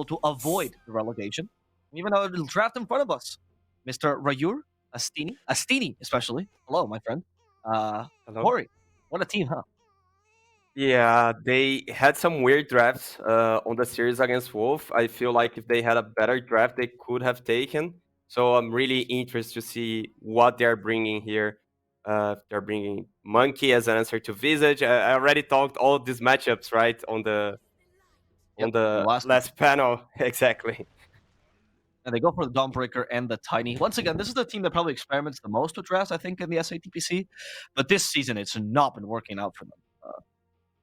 to avoid the relegation, even though it'll draft in front of us. Mr. Rayur, Astini especially. Hello, my friend. Hello. Hori, what a team, huh? Yeah, they had some weird drafts on the series against Wolf. I feel like if they had a better draft, they could have taken. So I'm really interested to see what they're bringing here. They're bringing Monkey as an answer to Visage. I already talked all of these matchups right on Yep, on the the last one. last panel. Exactly. And they go for the Dawnbreaker and the Tiny. Once again, this is the team that probably experiments the most with drafts, I think, in the SATPC. But this season, it's not been working out for them.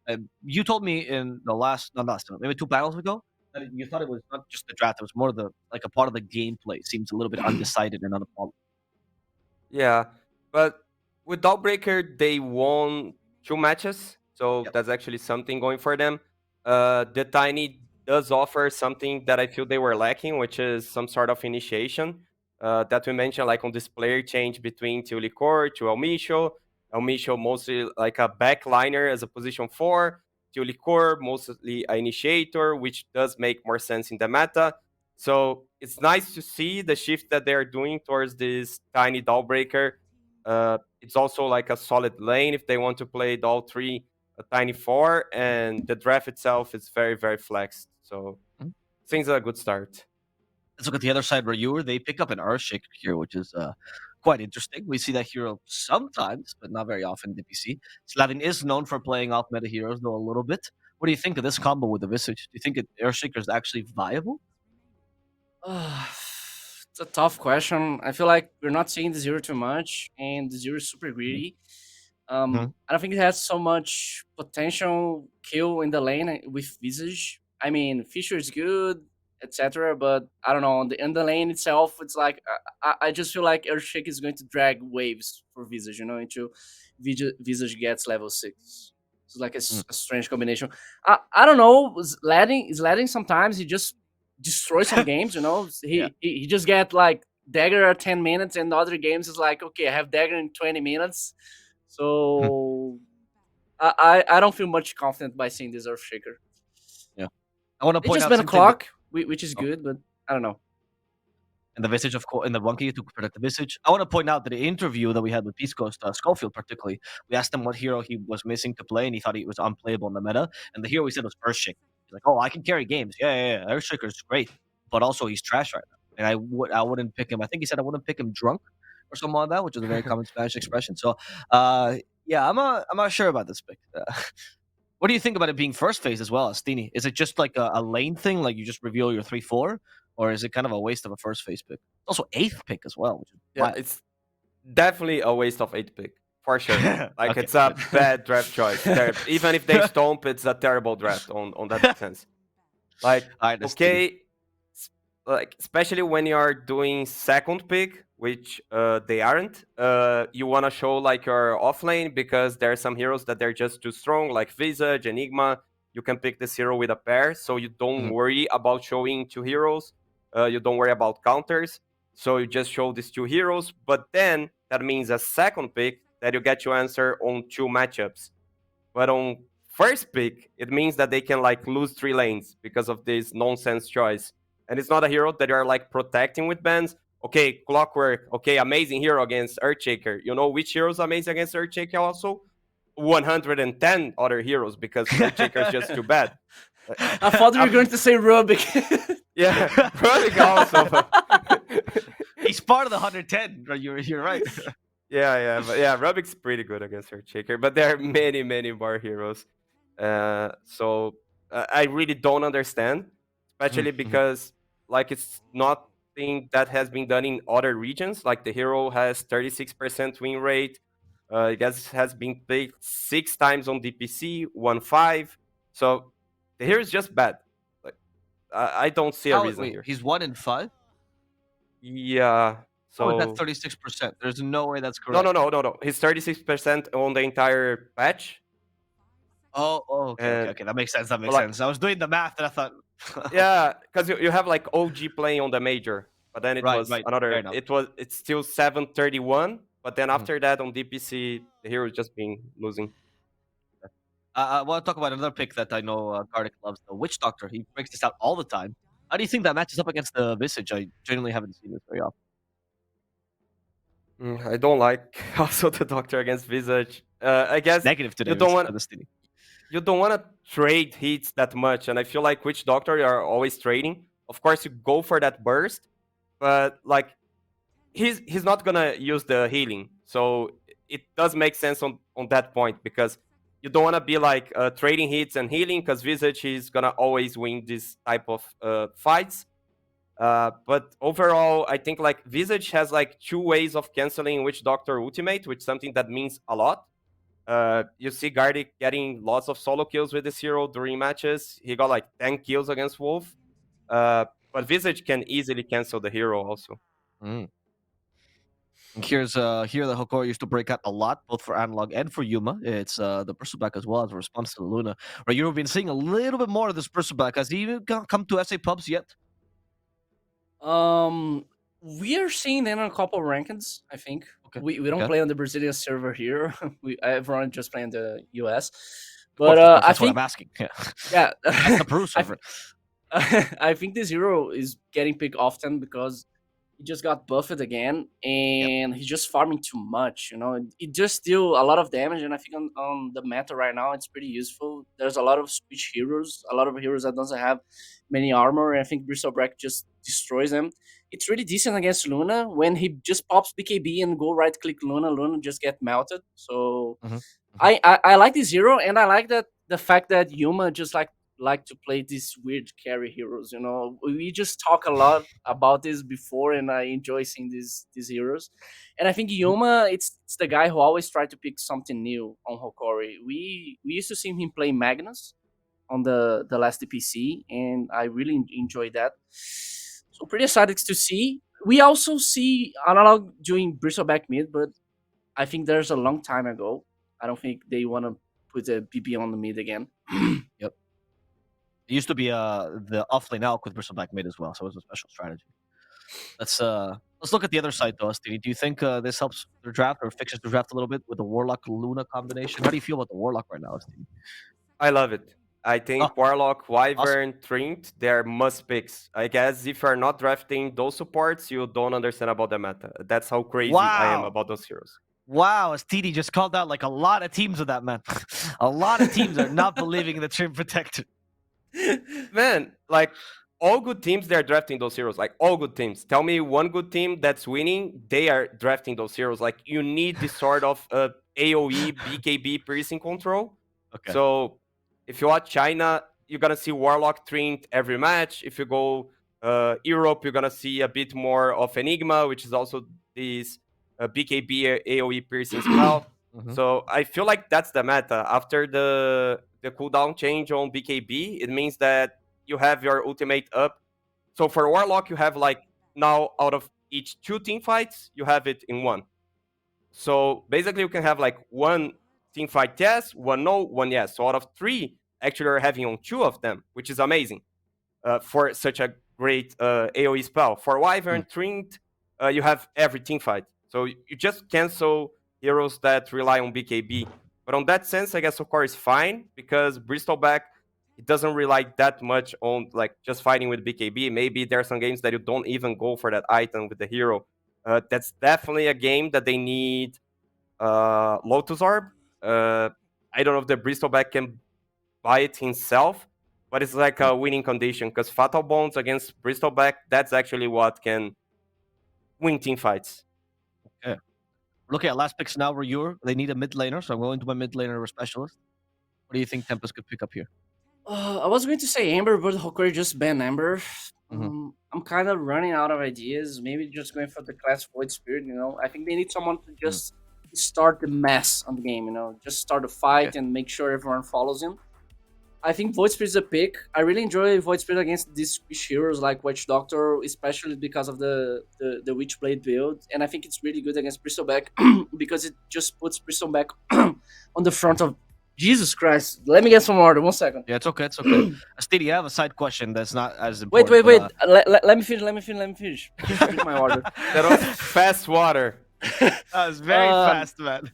And you told me in the last, not last, maybe two panels ago, that you thought it was not just the draft; it was more the like a part of the gameplay. Seems a little bit undecided and unpolished. Yeah, but with Dawnbreaker, they won 2 matches, so Yep. that's actually something going for them. The Tiny does offer something that I feel they were lacking, which is some sort of initiation that we mentioned, like on this player change between Licor to Elmisho. Elmisho mostly like a backliner as a position 4. Licor mostly an initiator, which does make more sense in the meta. So it's nice to see the shift that they're doing towards this tiny doll breaker. It's also like a solid lane if they want to play doll 3, a tiny 4, and the draft itself is very, very flexed. So Mhm. things are a good start. Let's look at the other side where you were. They pick up an Earthshaker here, which is quite interesting. We see that hero sometimes, but not very often in DPC. Slavin is known for playing off meta heroes, though, a little bit. What do you think of this combo with the Visage? Do you think Earthshaker is actually viable? It's a tough question. I feel like we're not seeing the zero too much, and the zero is super greedy. Mm-hmm. I don't think it has so much potential kill in the lane with Visage. I mean, Fisher is good, etc. But I don't know. In the lane itself, it's like I just feel like Earthshake is going to drag waves for Visage, until Visage gets level 6. It's like a strange combination. I don't know. Is letting sometimes he just destroy some games. Yeah. He just get like dagger at 10 minutes, and other games is like, okay, I have dagger in 20 minutes. So I don't feel much confident by seeing this Earthshaker. Yeah. I want to They point just out ban a something that. clock, which is Oh, good, but I don't know. and the Visage, of course, and the Monkey to protect the Visage. I want to point out that the interview that we had with Peace Coast, Schofield particularly, we asked him what hero he was missing to play, and he thought he was unplayable in the meta. And the hero we said was Earthshaker. He's like, oh, I can carry games. Yeah. Earthshaker is great, but also he's trash right now. And I wouldn't pick him. I think he said I wouldn't pick him drunk or something like that, which is a very common Spanish expression. So, yeah, I'm not sure about this pick. What do you think about it being first phase as well, Stini? Is it just like a lane thing, like you just reveal your 3-4, or is it kind of a waste of a first phase pick? It's also eighth pick as well, which is Yeah, wild. it's definitely a waste of 8 pick for sure. Like Okay, it's a good. bad draft choice. Even if they stomp, it's a terrible draft on that sense. Like All right, that's Stini. okay, like especially when you are doing second pick, which they aren't. You want to show like your offlane because there are some heroes that they're just too strong, like Visage, Enigma. You can pick this hero with a pair, so you don't Mhm. worry about showing 2 heroes. You don't worry about counters, so you just show these 2 heroes. But then that means a second pick that you get to answer on 2 matchups. But on first pick, it means that they can like lose 3 lanes because of this nonsense choice. And it's not a hero that you are like protecting with bans. Okay, Clockwork. Okay, amazing hero against Earthshaker. You know which heroes amazing against Earthshaker also? 110 other heroes because Earthshaker is just too bad. I thought you were going to say Rubik. Yeah, running also. He's part of the 110. You're right. But yeah, Rubik's pretty good against Earthshaker, but there are many, many more heroes. So I really don't understand, especially Mhm. because like it's not thing that has been done in other regions. Like the hero has 36% win rate. It has been played 6 times on DPC, won 5. So the hero is just bad. Like I don't see a How? reason Wait, here. he's 1-5. Yeah. How is that So 36%? There's no way that's no, correct. no, no, no, no. He's 36% on the entire patch, Oh, and okay. That makes sense. That makes like sense. I was doing the math and I thought, yeah, because you have like OG playing on the major, but then it right, was right, fair another. enough. It's still 731, but then Mhm. after that on DPC, the hero is just been losing. I want to talk about another pick that I know Gardic loves, the Witch Doctor. He breaks this out all the time. How do you think that matches up against the Visage? I genuinely haven't seen this very often. I don't like also the Doctor against Visage. I It's guess negative today you don't want for this team. you don't want to trade hits that much, and I feel like Witch Doctor are always trading. Of course, you go for that burst, but like he's not gonna use the healing, so it does make sense on that point because you don't want to be like trading hits and healing because Visage is gonna always win this type of fights. But overall, I think like Visage has like 2 ways of canceling Witch Doctor ultimate, which is something that means a lot. You see Gareth getting lots of solo kills with this hero during matches. He got like 10 kills against Wolf. But Visage can easily cancel the hero also. Mm. Here's here the Hokori used to break out a lot, both for Analog and for Yuma. It's the Bristleback as well as a response to the Luna. Right, you've been seeing a little bit more of this Bristleback. Has he even come to SA pubs yet? We are seeing them on a couple of rankings. I think Okay. we don't Okay. play on the Brazilian server here. Everyone just play on the US. Of course, But I that's what think I'm asking. Yeah, yeah, that's the Peru server. I think this hero is getting picked often because he just got buffed again and he's just farming too much, it just deal a lot of damage, and I think on the meta right now it's pretty useful. There's a lot of switch heroes, a lot of heroes that doesn't have many armor, and I think Bristleback just destroys them. It's really decent against Luna. When he just pops BKB and go right click Luna just get melted. So Mhm. I like this hero, and I like that the fact that Yuma just like to play these weird carry heroes. We just talk a lot about this before, and I enjoy seeing these heroes. And I think Yuma, it's the guy who always try to pick something new on Hokori. We used to see him play Magnus on the last DPC, and I really enjoyed that. So pretty excited to see. We also see Analog doing Bristleback mid, but I think there's a long time ago. I don't think they want to put a BB on the mid again. Yep. It used to be the offlane elk with Bristleback mid as well, so it was a special strategy. Let's look at the other side though, Stevie. Do you think this helps their draft or fixes their draft a little bit with the Warlock Luna combination? How do you feel about the Warlock right now, Stevie? I love it. I think Oh, Warlock, Wyvern, Trint, they're must picks. I guess if you're not drafting those supports, you don't understand about the meta. That's how crazy I am Wow. about those heroes. Wow, as TD just called out like a lot of teams of that, man. A lot of teams are not believing in the Trim Protector. Man, like all good teams, they're drafting those heroes. Like all good teams. Tell me one good team that's winning, they are drafting those heroes. Like you need this sort of AoE, BKB piercing control. Okay. So if you watch China, you're gonna see Warlock Trint every match. If you go Europe, you're gonna see a bit more of Enigma, which is also this BKB AoE piercing spell. Mhm. So I feel like that's the meta. After the cooldown change on BKB, it means that you have your ultimate up. So for Warlock, you have like now out of each 2 team fights, you have it in 1. So basically you can have like 1 team fight yes, 1 no, 1 yes. So out of 3, actually you're having on 2 of them, which is amazing for such a great AoE spell. For Wyvern, Trint, you have every team fight. So you just cancel heroes that rely on BKB. But on that sense, I guess Hokori is fine because Bristleback, it doesn't rely that much on like just fighting with BKB. Maybe there are some games that you don't even go for that item with the hero. That's definitely a game that they need Lotus Orb. I don't know if the Bristleback can buy it himself, but it's like a winning condition because Fatal Bones against Bristleback, that's actually what can win team fights. Okay. Looking at last picks now, they need a mid laner, so I'm going to my mid laner specialist. What do you think Tempest could pick up here? I was going to say Amber, but Hokori just banned Amber. Mhm. I'm kind of running out of ideas. Maybe just going for the class Void Spirit. I think they need someone to just start the mess on the game. Just start a fight and make sure everyone follows him. I think Void Spirit is a pick. I really enjoy Void Spirit against these Witch heroes like Witch Doctor, especially because of the Witchblade build. And I think it's really good against Bristleback because it just puts Bristleback on the front of. Jesus Christ. Let me get some water. 1 second. Yeah, it's okay. It's okay. Stevie, I have a side question that's not as Wait. important. Let me finish. Finish my water. That was fast water. That was very fast, man.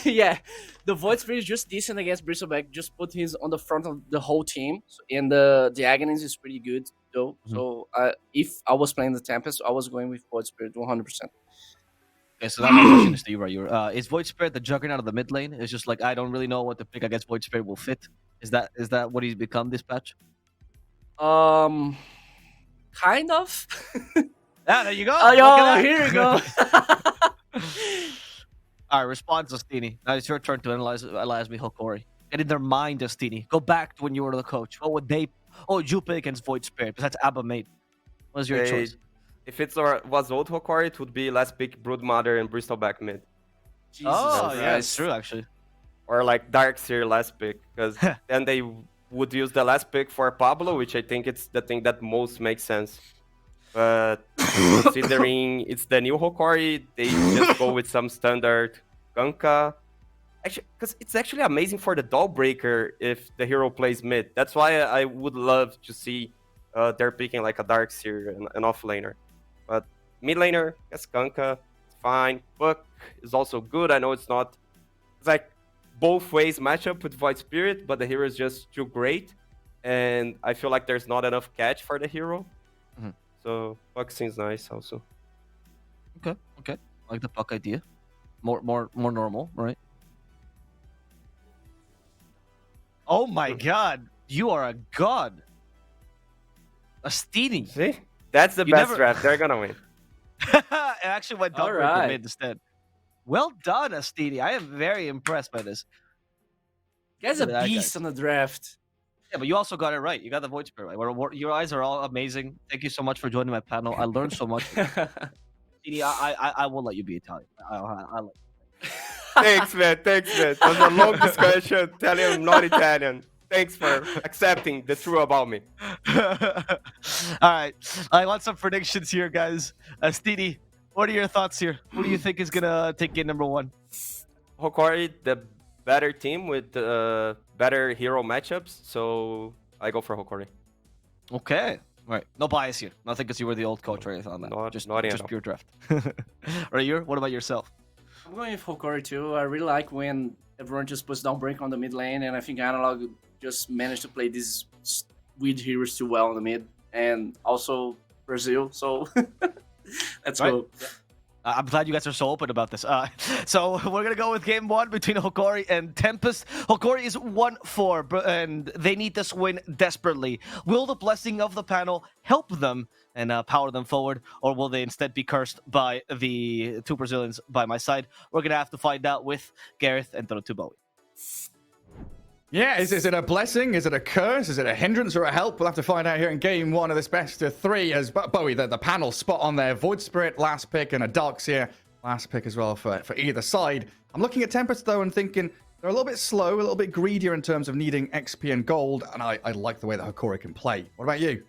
Yeah, the Void Spirit is just decent against Bristleback. Just put his on the front of the whole team, and the Agonies is pretty good though. Mhm. So if I was playing the Tempest, I was going with Void Spirit 100%. Okay, so now my question is to you, right? Is Void Spirit the juggernaut of the mid lane? It's just like I don't really know what to pick against Void Spirit will fit. Is that what he's become this patch? Kind of. Yeah, there you go. Oh, Look yo, at that. here you go. All right, response, Ostini. Now it's your turn to analyze me, Hokori. Get in their mind, Ostini. Go back to when you were the coach. What would they? Oh, would you pick against Void Spirit? Because that's Abba mate. What's your choice? If it was old Hokori, it would be last pick Broodmother and Bristleback mid. Jesus Oh, yeah, it's Christ. true actually. Or like Darkseer last pick, because then they would use the last pick for Pablo, which I think it's the thing that most makes sense. But considering it's the new Hokori, they just go with some standard Ganka. Actually, because it's actually amazing for the Dawnbreaker if the hero plays mid. That's why I would love to see they're picking like a Darkseer and an offlaner. But mid laner, yes, Ganka, it's fine. Book is also good. I know it's not. It's like both ways matchup with Void Spirit, but the hero is just too great. And I feel like there's not enough catch for the hero. Mhm. So Puck seems nice also. Okay. I like the puck idea. More normal, right? Oh my god, you are a god. Ostini. See? That's the You best never- draft. They're gonna win. It actually went All Dawnbreaker right. mid instead. Well done, Ostini. I am very impressed by this. Guy's Look a at that, beast guys. on the draft. Yeah, but you also got it right. You got the Void Spirit right. Your eyes are all amazing. Thank you so much for joining my panel. I learned so much. Ostini, I will let you be Italian. I Thanks, man. It was a long discussion telling I'm not Italian. Thanks for accepting the truth about me. All right, I want some predictions here, guys. Stevie, what are your thoughts here? Who do you think is gonna take game number one? Hokori, the better team with better hero matchups, so I go for Hokori. Okay, all right, no bias here. Nothing because you were the old coach or anything on that. Not just at all. pure draft. Right, what about yourself? I'm going with Hokori too. I really like when everyone just puts down break on the mid lane, and I think Analog just managed to play these weird heroes too well in the mid, and also Brazil. So let's Right. go. I'm glad you guys are so open about this. So we're gonna go with game one between Hokori and Tempest. Hokori is 1-4, and they need this win desperately. Will the blessing of the panel help them and power them forward, or will they instead be cursed by the two Brazilians by my side? We're gonna have to find out with Gareth and Bowie. Yeah, is it a blessing? Is it a curse? Is it a hindrance or a help? We'll have to find out here in game one of this best of three as Bowie, the panel spot on there. Void Spirit, last pick, and a Darkseer, last pick as well for either side. I'm looking at Tempest, though, and thinking they're a little bit slow, a little bit greedier in terms of needing XP and gold, and I like the way that Hokori can play. What about you?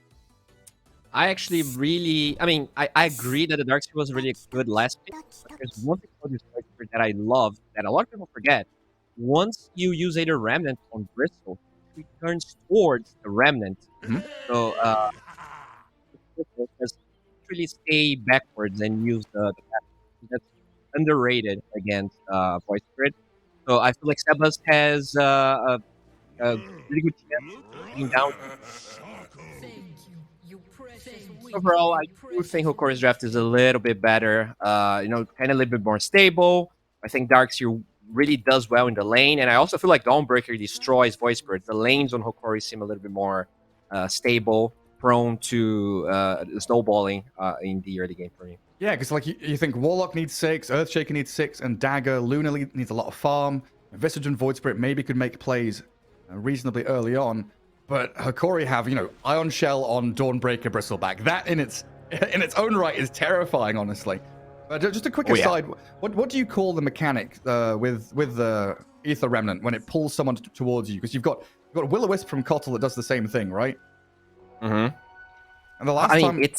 I actually really, I agree that the Darkseer was really a good last pick. But there's one thing about this Darkseer that I love that a lot of people forget. Once you use either Remnant on Bristle, it turns towards the Remnant. Mhm. So, just really stay backwards and use the path. That's underrated against Void Spirit. So I feel like Sebas has a really good chance of getting down. Overall, I do think Hokori's draft is a little bit better. Kind of a little bit more stable. I think Darkseer really does well in the lane, and I also feel like Dawnbreaker destroys Void Spirit. The lanes on Hokori seem a little bit more stable, prone to snowballing in the early game for me. Yeah, because like you think Warlock needs 6, Earthshaker needs 6, and Dagger, Luna needs a lot of farm. Visage and Void Spirit maybe could make plays reasonably early on, but Hokori have, Ion Shell on Dawnbreaker Bristleback. That in its own right is terrifying, honestly. Just a quick aside, what do you call the mechanic with the Ether Remnant when it pulls someone towards you? Because you've got Will-O-Wisp from Kotl that does the same thing, right? Mm-hmm. And the last time... it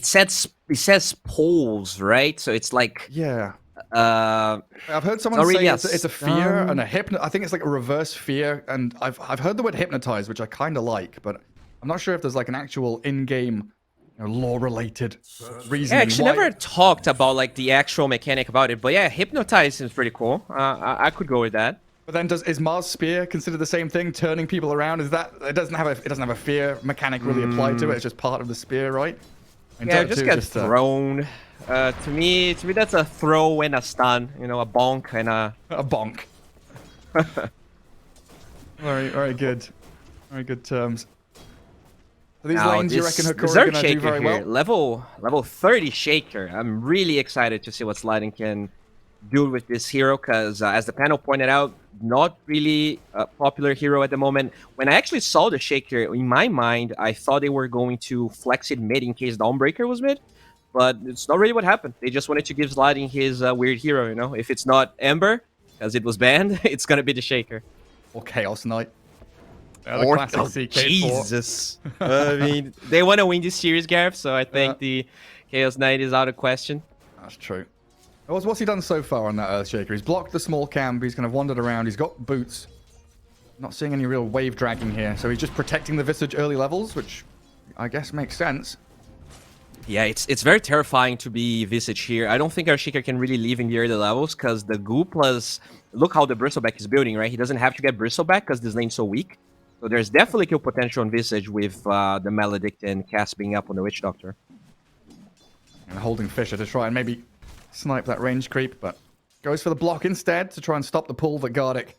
says poles, right? So it's like... Yeah. I've heard someone say it's a fear and a I think it's like a reverse fear, and I've heard the word hypnotize, which I kind of like, but I'm not sure if there's like an actual in-game lore-related reasoning. Yeah, I actually why- never talked about like the actual mechanic about it, but yeah, hypnotize seems pretty cool. I could go with that. But then, is Mars Spear considered the same thing? Turning people around, is that it doesn't have a fear mechanic really applied to it? It's just part of the spear, right? And Yeah, Dota just 2 get thrown. To me, that's a throw and a stun. You know, a bonk and a bonk. Very good. Very good terms. So these now, lanes, you reckon this Hokori Zerg gonna do Shaker very here, well? level 30 Shaker. I'm really excited to see what Sliding can do with this hero, because as the panel pointed out, not really a popular hero at the moment. When I actually saw the Shaker, in my mind, I thought they were going to flex it mid in case Dawnbreaker was mid, but it's not really what happened. They just wanted to give Sliding his weird hero, you know? If it's not Ember, because it was banned, it's gonna be the Shaker. Or Chaos Knight. The classic CK4. Jesus. I mean, they want to win this series, Gareth, so I think the Chaos Knight is out of question. That's true. What's he done so far on that Earthshaker? He's blocked the small camp, he's kind of wandered around, he's got boots. Not seeing any real wave dragging here, so he's just protecting the Visage early levels, which I guess makes sense. Yeah, it's very terrifying to be Visage here. I don't think Earthshaker can really leave in the early levels, because the Goo plus... Look how the Bristleback is building, right? He doesn't have to get Bristleback because this lane's so weak. So there's definitely kill potential on Visage with the Maledict and Cass being up on the Witch Doctor. And holding Fisher to try and maybe snipe that range creep, but goes for the block instead to try and stop the pull that Gardic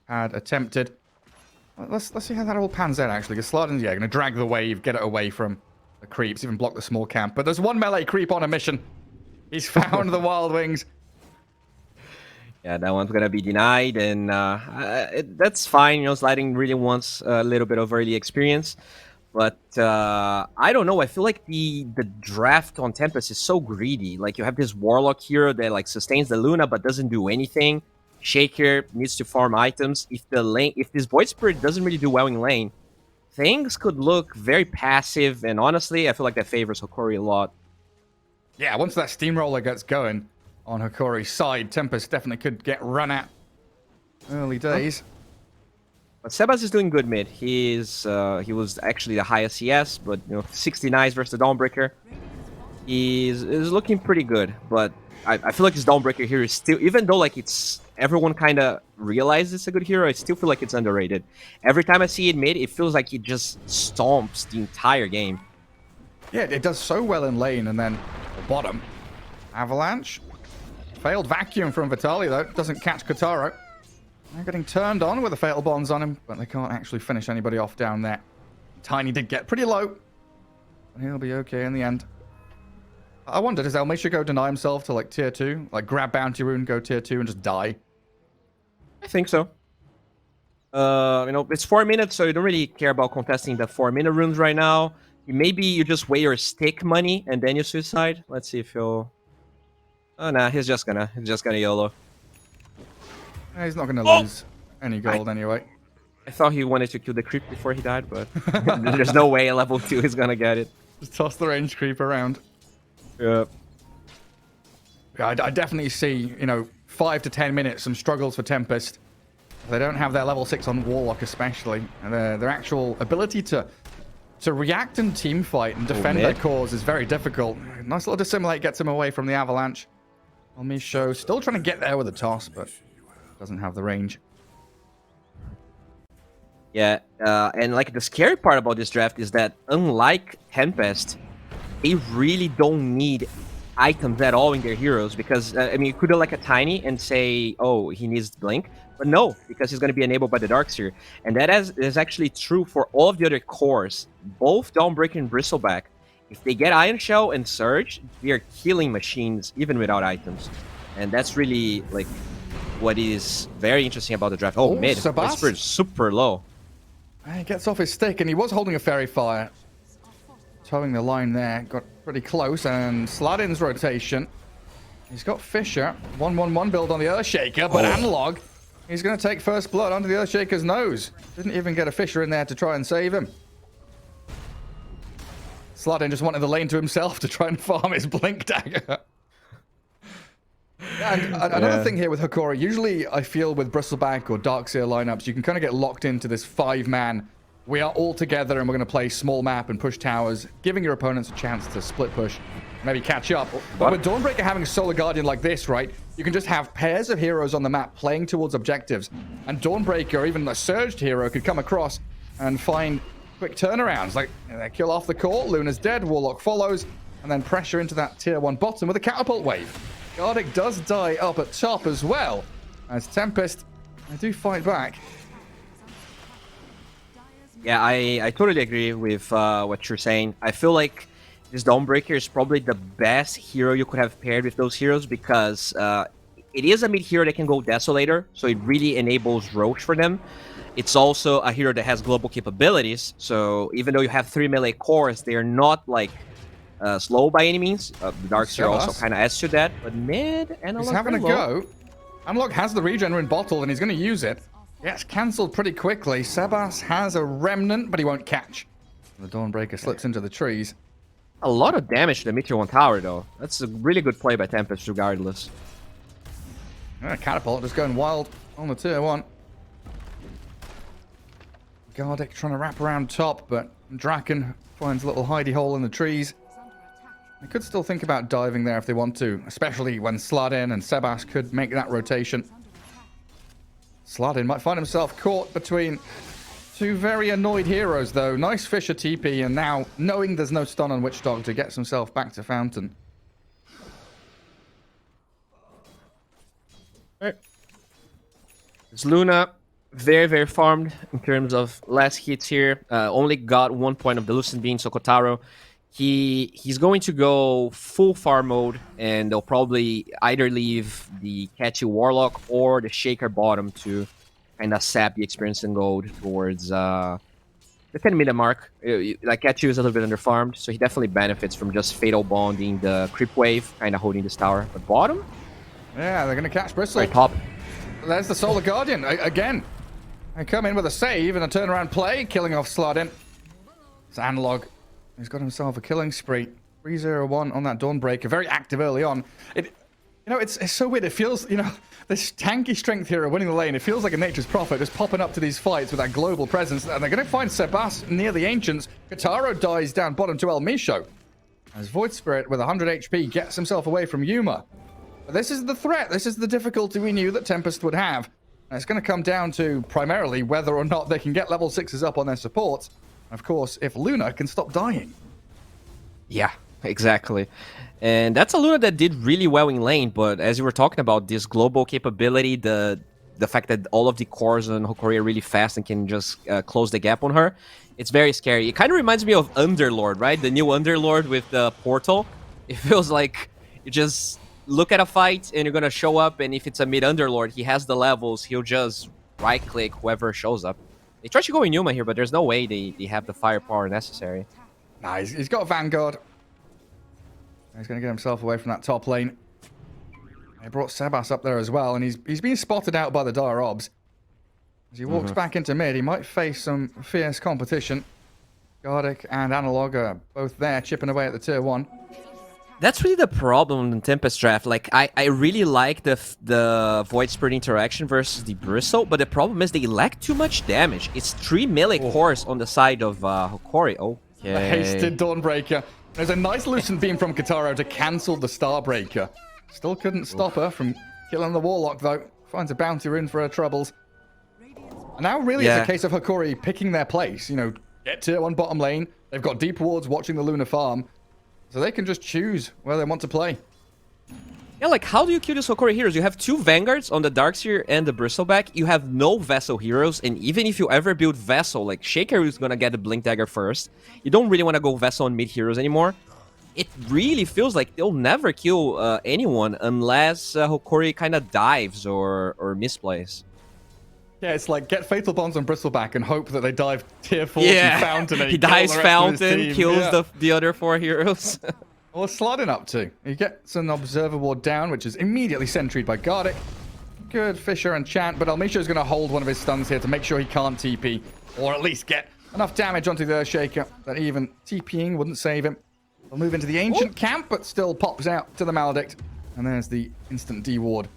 had attempted. Let's see how that all pans out, actually, because Slardin's, going to drag the wave, get it away from the creeps, even block the small camp. But there's one melee creep on a mission. He's found the Wild Wings. Yeah, that one's gonna be denied, and that's fine. You know, Sliding really wants a little bit of early experience, but I don't know. I feel like the draft on Tempest is so greedy. Like, you have this Warlock hero that like sustains the Luna but doesn't do anything. Shaker needs to farm items. If this Void Spirit doesn't really do well in lane, things could look very passive. And honestly, I feel like that favors Hokori a lot. Yeah, once that steamroller gets going on Hokori's side, Tempest definitely could get run at early days. But Sebas is doing good mid. He was actually the highest CS, but 69 versus the Dawnbreaker. Is looking pretty good, but I feel like this Dawnbreaker here is still, even though like everyone kind of realizes it's a good hero, I still feel like it's underrated. Every time I see it mid, it feels like it just stomps the entire game. Yeah, it does so well in lane, and then the bottom. Avalanche. Failed vacuum from Vitali, though. Doesn't catch Kotaro. They're getting turned on with the fatal bonds on him, but they can't actually finish anybody off down there. Tiny did get pretty low, but he'll be okay in the end. I wonder, does Elmisha go deny himself to like tier 2? Like grab bounty rune, go tier 2 and just die? I think so. It's 4 minutes, so you don't really care about contesting the 4-minute runes right now. Maybe you just weigh your stick money and then you suicide. Let's see if he'll... Oh, nah, he's just gonna YOLO. Yeah, he's not gonna lose any gold anyway. I thought he wanted to kill the creep before he died, but there's no way a level 2 is gonna get it. Just toss the range creep around. Yeah. Yeah, I definitely see, 5 to 10 minutes, some struggles for Tempest. They don't have their level 6 on Warlock especially. And their actual ability to react and team fight and defend their cause is very difficult. Nice little dissimulate gets him away from the Avalanche. Elmisha still trying to get there with a toss, but doesn't have the range. Yeah, and like the scary part about this draft is that unlike Tempest, they really don't need items at all in their heroes, because you could do like a Tiny and say, oh, he needs Blink, but no, because he's going to be enabled by the Darkseer, and that is actually true for all of the other cores, both Dawnbreaker and Bristleback. If they get Iron Shell and Surge, they are killing machines even without items, and that's really like what is very interesting about the draft. Oh, mid, Whisper is super low. He gets off his stick, and he was holding a Fairy Fire. Towing the line there, got pretty close, and Sladin's rotation. He's got Fisher, 1-1-1 build on the Earthshaker, but Analog, he's going to take first blood onto the Earthshaker's nose. Didn't even get a Fisher in there to try and save him. Sladin just wanted the lane to himself to try and farm his Blink Dagger. And another thing here with Hokori, usually I feel with Bristleback or Darkseer lineups, you can kind of get locked into this 5-man we are all together and we're going to play small map and push towers, giving your opponents a chance to split push, maybe catch up. But with Dawnbreaker having a Solar Guardian like this, right, you can just have pairs of heroes on the map playing towards objectives. And Dawnbreaker, or even a surged hero, could come across and find quick turnarounds. Like, they kill off the core, Luna's dead, Warlock follows, and then pressure into that tier 1 bottom with a catapult wave. Gardic does die up at top as well, as Tempest, they do fight back. Yeah, I totally agree with what you're saying. I feel like this Dawnbreaker is probably the best hero you could have paired with those heroes because it is a mid hero that can go Desolator, so it really enables Roche for them. It's also a hero that has global capabilities, so even though you have 3 melee cores, they are not like slow by any means. The Darkseer also kind of adds to that, but mid Analog he's having a go. Analog has the regen in bottle and he's going to use it. Yeah, it's cancelled pretty quickly. Sebas has a remnant, but he won't catch. The Dawnbreaker slips into the trees. A lot of damage to the Meteor 1 tower, though. That's a really good play by Tempest, regardless. Catapult just going wild on the tier 1. Gardic trying to wrap around top, but Draken finds a little hidey hole in the trees. They could still think about diving there if they want to, especially when Sladin and Sebas could make that rotation. Sladin might find himself caught between two very annoyed heroes, though. Nice Fisher TP, and now, knowing there's no stun on Witch Dog, to gets himself back to Fountain. Alright. It's Luna, very, very farmed in terms of last hits here. Only got 1 point of the Lucent Beam, so Kotaro. He's going to go full farm mode, and they'll probably either leave the Catchy Warlock or the Shaker bottom to kind of sap the experience and gold towards the 10-minute mark. Like, Catchy is a little bit underfarmed, so he definitely benefits from just Fatal Bonding the Creep Wave, kind of holding this tower. But bottom? Yeah, they're going to catch Bristle. Right top. There's the Solar Guardian. Again, they come in with a save and a turnaround play, killing off Sladin. It's Analog. He's got himself a killing spree. 3-0-1 on that Dawnbreaker. Very active early on. It's so weird. It feels, this tanky strength hero winning the lane. It feels like a nature's prophet just popping up to these fights with that global presence. And they're going to find Sebas near the Ancients. Kotaro dies down bottom to El Misho. As Void Spirit with 100 HP gets himself away from Yuma. But this is the threat. This is the difficulty we knew that Tempest would have. And it's going to come down to primarily whether or not they can get level 6s up on their supports. Of course, if Luna can stop dying. Yeah, exactly. And that's a Luna that did really well in lane, but as you were talking about, this global capability, the fact that all of the cores on Hokori are really fast and can just close the gap on her, it's very scary. It kind of reminds me of Underlord, right? The new Underlord with the portal. It feels like you just look at a fight and you're going to show up, and if it's a mid Underlord, he has the levels, he'll just right-click whoever shows up. They try to go in Yuma here, but there's no way they have the firepower necessary. Nah, he's got Vanguard. He's going to get himself away from that top lane. They brought Sebas up there as well, and he's being spotted out by the Dire Obs. As he walks back into mid, he might face some fierce competition. Gardic and Analog are both there, chipping away at the tier 1. That's really the problem in Tempest draft. Like, I really like the Void Spirit interaction versus the Bristle, but the problem is they lack too much damage. It's 3 melee cores on the side of Hokori. Okay. The hasted Dawnbreaker. There's a nice Lucent Beam from Kotaro to cancel the Starbreaker. Still couldn't stop her from killing the Warlock, though. Finds a bounty rune for her troubles. And now really it's a case of Hokori picking their place. Get tier 1 bottom lane. They've got deep wards watching the Luna farm. So they can just choose where they want to play. Yeah, like, how do you kill these Hokori heroes? You have 2 Vanguards on the Darkseer and the Bristleback. You have no Vessel heroes, and even if you ever build Vessel, like, Shaker is gonna get the Blink Dagger first. You don't really want to go Vessel on mid heroes anymore. It really feels like they'll never kill anyone unless Hokori kind of dives or misplays. Yeah, it's like get Fatal Bonds on Bristleback and hope that they dive tier 4 Fountain. And he dives Fountain, kills the other 4 heroes. What's Sladin up to? He gets an Observer Ward down, which is immediately sentryed by Gardic. Good Fisher and Chant, but Elmisha is going to hold one of his stuns here to make sure he can't TP, or at least get enough damage onto the Earthshaker that even TPing wouldn't save him. He'll move into the Ancient camp, but still pops out to the Maledict. And there's the instant D-Ward.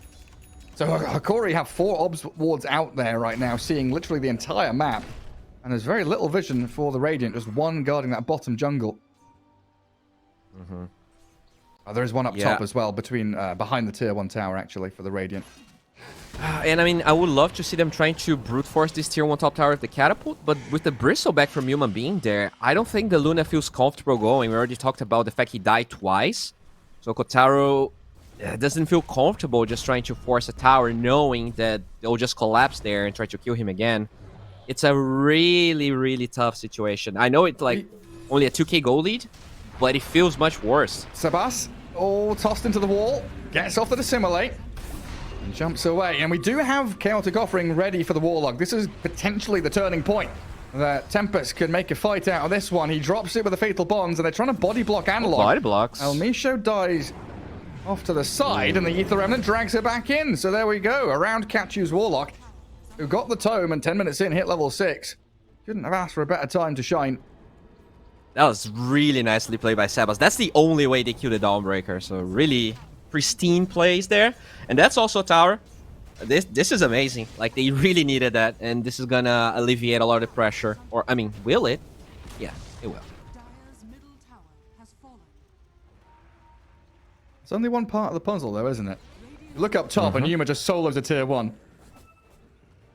So Hokori have 4 Obs wards out there right now, seeing literally the entire map. And there's very little vision for the Radiant. Just one guarding that bottom jungle. There is one up top as well, behind the tier 1 tower, actually, for the Radiant. And I mean, I would love to see them trying to brute force this tier 1 top tower with the catapult, but with the bristleback from Yuma being there, I don't think the Luna feels comfortable going. We already talked about the fact he died twice. So Kotaro doesn't feel comfortable just trying to force a tower, knowing that they'll just collapse there and try to kill him again. It's a really, really tough situation. I know it's like only a 2k gold lead, but it feels much worse. Sebas, tossed into the wall, gets off the Dissimilate, and jumps away. And we do have Chaotic Offering ready for the Warlock. This is potentially the turning point that Tempest could make a fight out of this one. He drops it with the Fatal Bonds, and they're trying to body block Analog. Body blocks. El Misho dies off to the side, and the Ether Remnant drags her back in. So there we go. Around Kachu's Warlock, who got the tome, and 10 minutes in, hit level 6. Couldn't have asked for a better time to shine. That was really nicely played by Sebas. That's the only way they kill the Dawnbreaker. So really pristine plays there. And that's also a tower. This is amazing. Like, they really needed that. And this is gonna alleviate a lot of the pressure. Or, I mean, will it? Yeah, it will. It's only one part of the puzzle, though, isn't it? You look up top, and Yuma just solos a tier 1.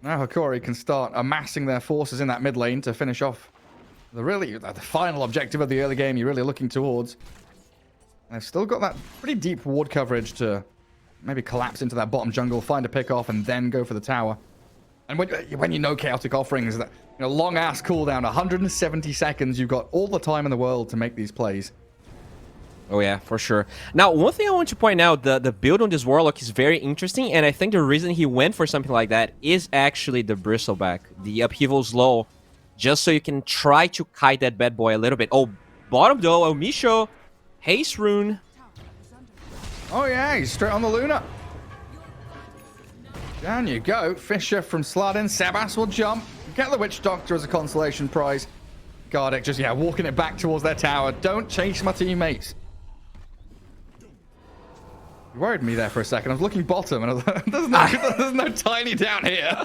Now Hokori can start amassing their forces in that mid lane to finish off the final objective of the early game you're really looking towards. And they've still got that pretty deep ward coverage to maybe collapse into that bottom jungle, find a pick off, and then go for the tower. And when you know Chaotic Offering is that long ass cooldown, 170 seconds, you've got all the time in the world to make these plays. Oh yeah, for sure. Now, one thing I want to point out, the build on this Warlock is very interesting, and I think the reason he went for something like that is actually the Bristleback. The upheaval's low, just so you can try to kite that bad boy a little bit. Oh, bottom though, El Misho, Haste Rune. Oh yeah, he's straight on the Luna. Down you go. Fisher from Sladin. Sebas will jump. Get the Witch Doctor as a consolation prize. Gareth just, walking it back towards their tower. Don't chase my teammates. You worried me there for a second. I was looking bottom, and I was like, there's no tiny down here.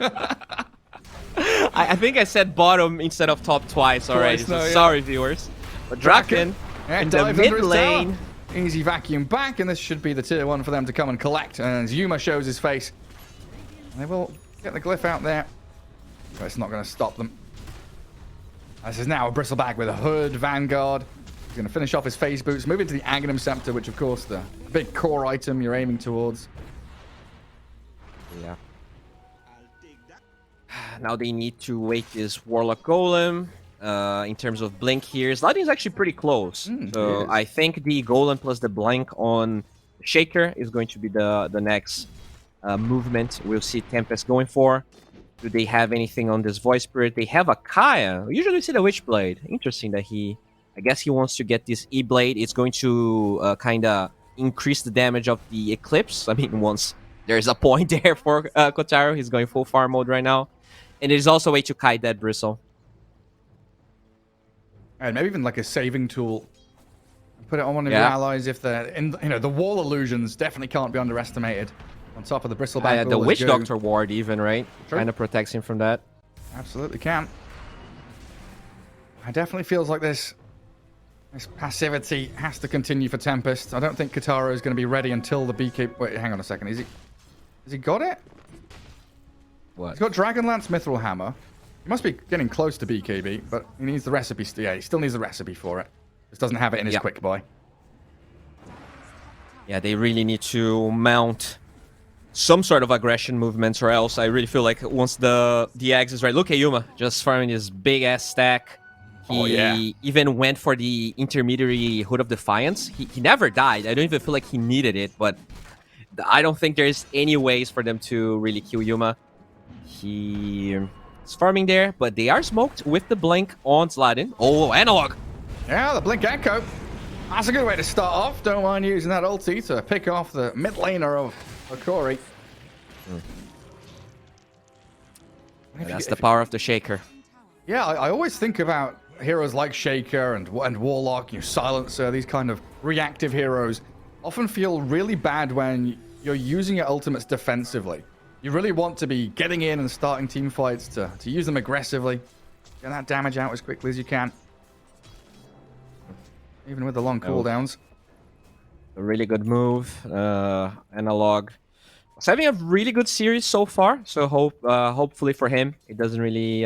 I think I said bottom instead of top twice already. Sorry, viewers. But Draken in the mid lane. Easy vacuum back, and this should be the tier 1 for them to come and collect. And as Yuma shows his face, they will get the glyph out there. But it's not going to stop them. This is now a Bristleback with a hood, Vanguard. He's going to finish off his phase boots, move into the Aghanim Scepter, which, of course, the big core item you're aiming towards. Yeah. Now they need to wait this Warlock Golem. In terms of blink here, Sladin is actually pretty close. So I think the Golem plus the blink on Shaker is going to be the next movement we'll see Tempest going for. Do they have anything on this Voice Spirit? They have a Kaya. Usually we see the Witchblade. Interesting that I guess he wants to get this E-Blade. It's going to kind of increase the damage of the Eclipse. I mean, once there's a point there for Kotaro, he's going full farm mode right now. And there's also a way to kite that Bristle. And maybe even like a saving tool. Put it on one of your allies if they're in. The wall illusions definitely can't be underestimated. On top of the Bristleback. The Witch Doctor ward even, right? Kind of protects him from that. Absolutely can. It definitely feels like this passivity has to continue for Tempest. I don't think Kotaro is going to be ready until the BK... Wait, hang on a second. Has he got it? What? He's got Dragonlance Mithril Hammer. He must be getting close to BKB, but he needs the recipe. Yeah, he still needs the recipe for it. Just doesn't have it in his quick buy. Yeah, they really need to mount some sort of aggression movements, or else I really feel like once the Axe is right... Look at Yuma, just farming this big-ass stack. He even went for the intermediary Hood of Defiance. He never died. I don't even feel like he needed it, but I don't think there's any ways for them to really kill Yuma. He is farming there, but they are smoked with the blink on Sladin. Oh, Analog! Yeah, the Blink Echo. That's a good way to start off. Don't mind using that ulti to pick off the mid laner of Hokori. That's the power of the Shaker. Yeah, I always think about heroes like Shaker and Warlock, Silencer, these kind of reactive heroes often feel really bad when you're using your ultimates defensively. You really want to be getting in and starting team fights to use them aggressively. Get that damage out as quickly as you can. Even with the long cooldowns. A really good move. Analog. It's having a really good series so far. So hopefully for him, it doesn't really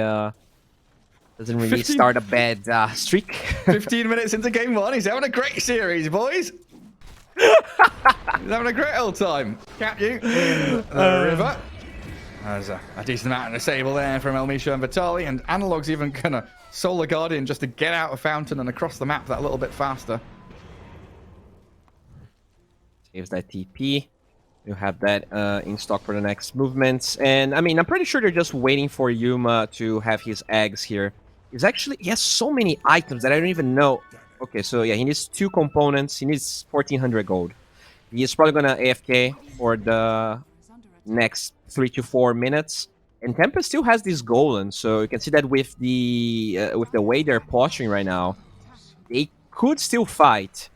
15 start a bad streak. 15 minutes into game 1, he's having a great series, boys. He's having a great old time. Cap you in the river. There's a decent amount of disable there from Elmisha and Vitali, and Analog's even gonna Solar Guardian just to get out of Fountain and across the map that little bit faster. Saves that TP. You have that in stock for the next movements. And I mean, I'm pretty sure they're just waiting for Yuma to have his eggs here. He has so many items that I don't even know. Okay, so yeah, he needs 2 components. He needs 1400 gold. He's probably gonna AFK for the next 3 to 4 minutes. And Tempest still has this golem, so you can see that with the way they're posturing right now, they could still fight.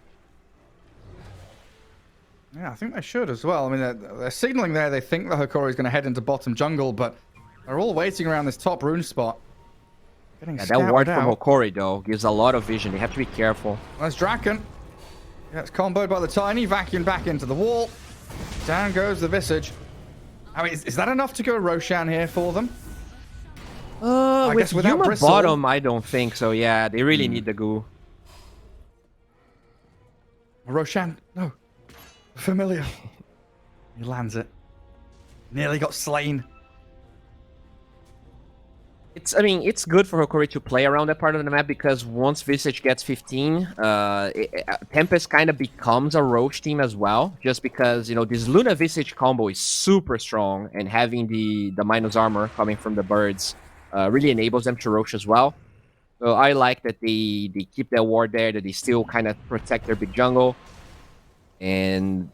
Yeah, I think they should as well. I mean, they're signaling there they think the Hokori is going to head into bottom jungle, but they're all waiting around this top rune spot. Yeah, that ward from Hokori, though, gives a lot of vision. They have to be careful. That's Draken. Yeah, it's comboed by the Tiny, vacuumed back into the wall. Down goes the Visage. I mean, is that enough to go Roshan here for them? I guess without Yuma Bristle, bottom, I don't think so. Yeah, they really need the goo. Roshan, no. Familiar. He lands it. Nearly got slain. I mean, it's good for Hokori to play around that part of the map because once Visage gets 15, Tempest kind of becomes a Roche team as well. Just because, you know, this Luna Visage combo is super strong, and having the minus armor coming from the birds really enables them to Roche as well. So I like that they keep their ward there, that they still kind of protect their big jungle. And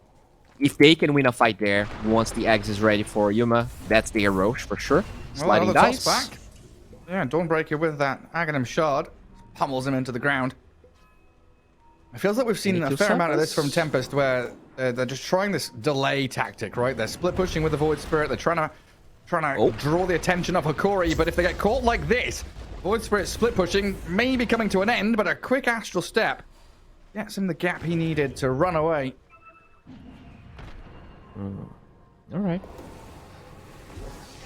if they can win a fight there, once the Eggs is ready for Yuma, that's their Roche for sure. Sliding dice. Back. Yeah, Dawnbreaker with that Aghanim Shard pummels him into the ground. It feels like we've seen a fair amount of this from Tempest, where they're just trying this delay tactic, right? They're split pushing with the Void Spirit. They're trying to draw the attention of Hokori, but if they get caught like this, Void Spirit split pushing may be coming to an end, but a quick Astral Step gets him the gap he needed to run away. All right.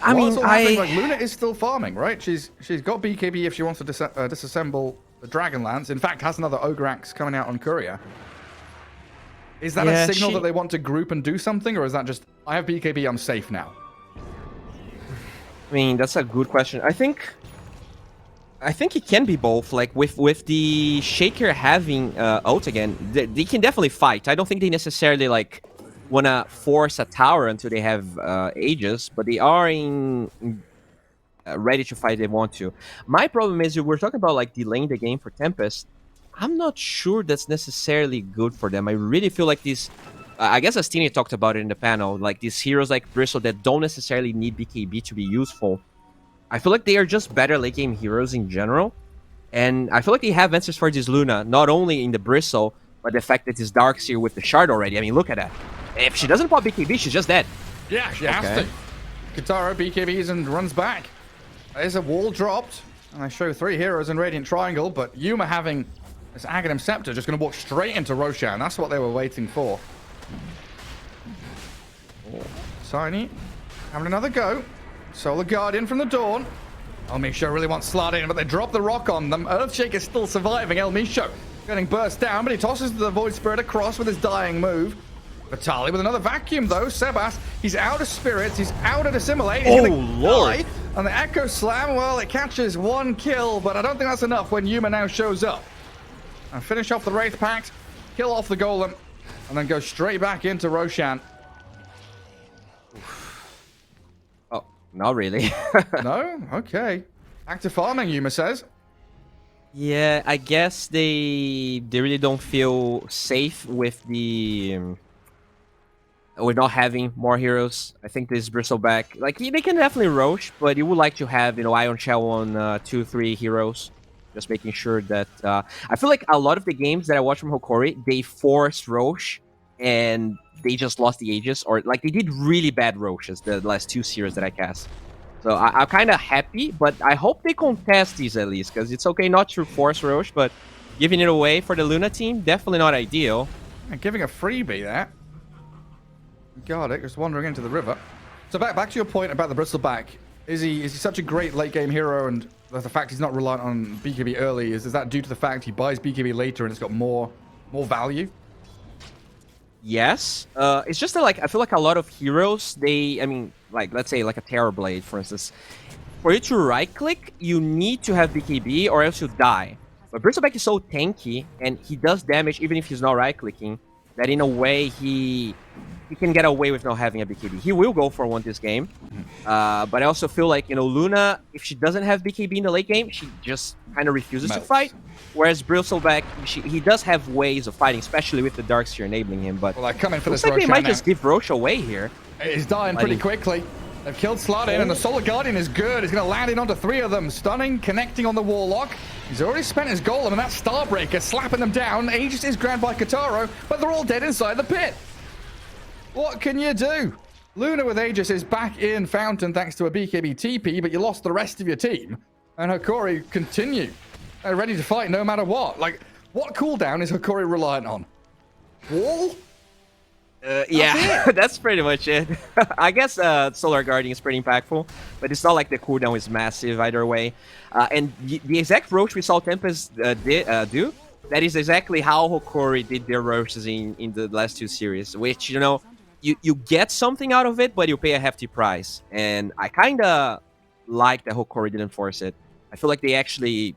I mean, like Luna is still farming, right? She's got BKB if she wants to disassemble the Dragonlance. In fact, has another Ogre Axe coming out on Courier. Is that a signal that they want to group and do something, or is that just, I have BKB, I'm safe now? I mean, that's a good question. I think it can be both. Like with the Shaker having ult again, they can definitely fight. I don't think they necessarily like wanna force a tower until they have Aegis, but they are ready to fight if they want to. My problem is, we're talking about like delaying the game for Tempest. I'm not sure that's necessarily good for them. I really feel like these, I guess Astini talked about it in the panel, like these heroes like Bristle that don't necessarily need BKB to be useful. I feel like they are just better late game heroes in general, and I feel like they have answers for this Luna, not only in the Bristle, but the fact that this Darkseer with the Shard already. I mean, look at that. If she doesn't pop BKB, she's just dead. Yeah, she has to. Katara BKBs and runs back. There's a wall dropped, and I show 3 heroes in Radiant Triangle, but Yuma having this Aghanim Scepter just going to walk straight into Roshan. That's what they were waiting for. Tiny having another go. Solar Guardian from the Dawn. Elmisha really wants Slide in, but they drop the rock on them. Earthshake is still surviving. Elmisha getting burst down, but he tosses the Void Spirit across with his dying move. Vitali with another vacuum, though. Sebas, he's out of spirits. He's out of Assimilate. He's Lord. Die. And the Echo Slam, well, it catches 1 kill, but I don't think that's enough when Yuma now shows up. And finish off the Wraith Pact, kill off the Golem, and then go straight back into Roshan. Oh, not really. No? Okay. Back to farming, Yuma says. Yeah, I guess they really don't feel safe with the... with not having more heroes. I think this Bristleback, like, they can definitely Roche, but you would like to have, you know, Ion Shell on 2, 3 heroes. Just making sure that... I feel like a lot of the games that I watch from Hokori, they forced Roche, and they just lost the Aegis, or, like, they did really bad Roches the last 2 series that I cast. So I'm kind of happy, but I hope they contest these at least, because it's okay not to force Roche, but giving it away for the Luna team, definitely not ideal. And giving a freebie there. Got it, just wandering into the river. So back to your point about the Bristleback. Is he such a great late game hero, and the fact he's not reliant on BKB early, is that due to the fact he buys BKB later and it's got more value? Yes. It's just that, like, I feel like a lot of heroes, like, let's say like a Terrorblade, for instance. For you to right-click, you need to have BKB or else you die. But Bristleback is so tanky, and he does damage even if he's not right-clicking, that in a way he can get away with not having a BKB. He will go for one this game. But I also feel like, Luna, if she doesn't have BKB in the late game, she just kind of refuses to fight. Whereas Bristleback, he does have ways of fighting, especially with the Darkseer enabling him. But well, I come in for this looks like they might now. just give Roche away here. He's dying pretty quickly. They've killed Slardin, and the Solar Guardian is good. He's going to land in onto 3 of them. Stunning, connecting on the Warlock. He's already spent his Golem, and that Starbreaker slapping them down. Aegis is grabbed by Kataro, but they're all dead inside the pit. What can you do? Luna with Aegis is back in Fountain thanks to a BKB TP, but you lost the rest of your team. And Hokori continue. They're ready to fight no matter what. Like, what cooldown is Hokori reliant on? Wall? Yeah, that's pretty much it. I guess Solar Guardian is pretty impactful, but it's not like the cooldown is massive either way. And the exact Roche we saw Tempest do, that is exactly how Hokori did their Roches in the last 2 series, which, you get something out of it, but you pay a hefty price. And I kind of like that Hokori didn't force it. I feel like they actually